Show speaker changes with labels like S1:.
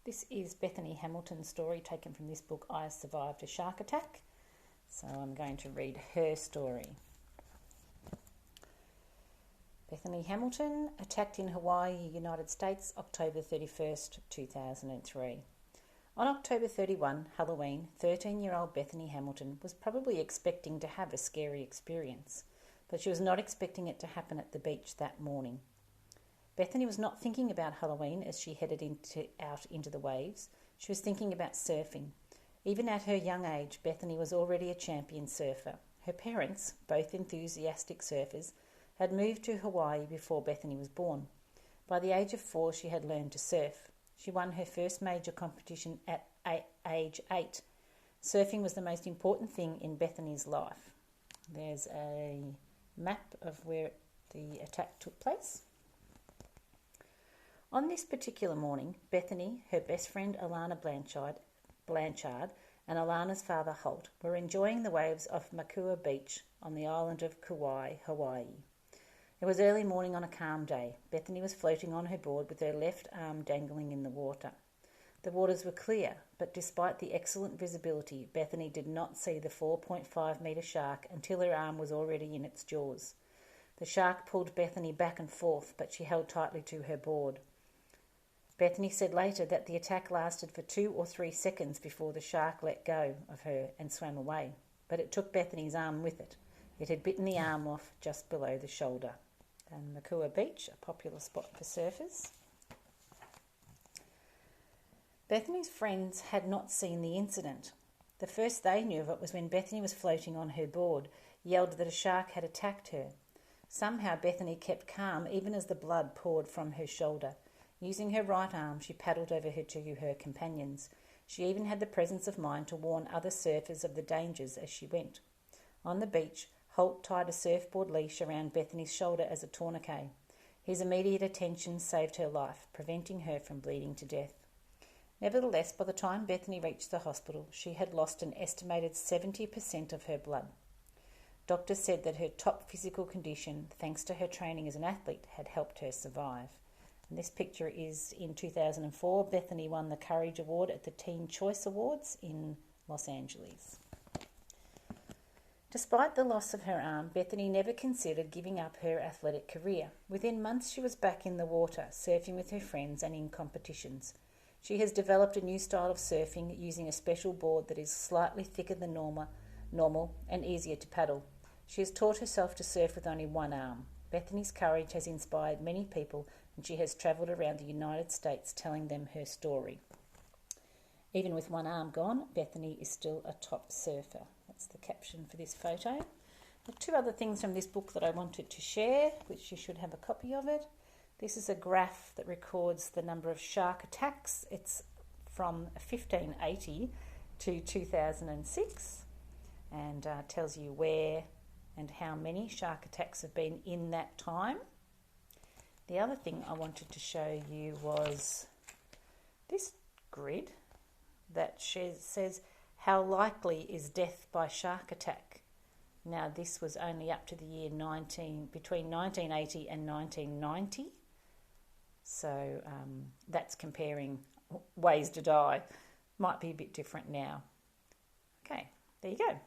S1: This is Bethany Hamilton's story taken from this book, I Survived a Shark Attack. So I'm going to read her story. Bethany Hamilton, attacked in Hawaii, United States, October 31st, 2003. On October 31, Halloween, 13-year-old Bethany Hamilton was probably expecting to have a scary experience, but she was not expecting it to happen at the beach that morning. Bethany was not thinking about Halloween as she headed out into the waves. She was thinking about surfing. Even at her young age, Bethany was already a champion surfer. Her parents, both enthusiastic surfers, had moved to Hawaii before Bethany was born. By the age of 4, she had learned to surf. She won her first major competition at age 8. Surfing was the most important thing in Bethany's life. There's a map of where the attack took place. On this particular morning, Bethany, her best friend Alana Blanchard and Alana's father Holt were enjoying the waves off Makua Beach on the island of Kauai, Hawaii. It was early morning on a calm day. Bethany was floating on her board with her left arm dangling in the water. The waters were clear, but despite the excellent visibility, Bethany did not see the 4.5-metre shark until her arm was already in its jaws. The shark pulled Bethany back and forth, but she held tightly to her board. Bethany said later that the attack lasted for 2 or 3 seconds before the shark let go of her and swam away, but it took Bethany's arm with it. It had bitten the arm off just below the shoulder. And Makua Beach, a popular spot for surfers. Bethany's friends had not seen the incident. The first they knew of it was when Bethany was floating on her board, yelled that a shark had attacked her. Somehow Bethany kept calm even as the blood poured from her shoulder. Using her right arm, she paddled over to her companions. She even had the presence of mind to warn other surfers of the dangers as she went. On the beach, Holt tied a surfboard leash around Bethany's shoulder as a tourniquet. His immediate attention saved her life, preventing her from bleeding to death. Nevertheless, by the time Bethany reached the hospital, she had lost an estimated 70% of her blood. Doctors said that her top physical condition, thanks to her training as an athlete, had helped her survive. And this picture is in 2004. Bethany won the Courage Award at the Teen Choice Awards in Los Angeles. Despite the loss of her arm, Bethany never considered giving up her athletic career. Within months, she was back in the water, surfing with her friends and in competitions. She has developed a new style of surfing using a special board that is slightly thicker than normal and easier to paddle. She has taught herself to surf with only one arm. Bethany's courage has inspired many people, and she has travelled around the United States telling them her story. Even with one arm gone, Bethany is still a top surfer. That's the caption for this photo. There are 2 other things from this book that I wanted to share, which you should have a copy of it. This is a graph that records the number of shark attacks. It's from 1580 to 2006 and tells you where and how many shark attacks have been in that time. The other thing I wanted to show you was this grid that says how likely is death by shark attack. Now this was only up to the year between 1980 and 1990. So that's comparing ways to die. Might be a bit different now. Okay, there you go.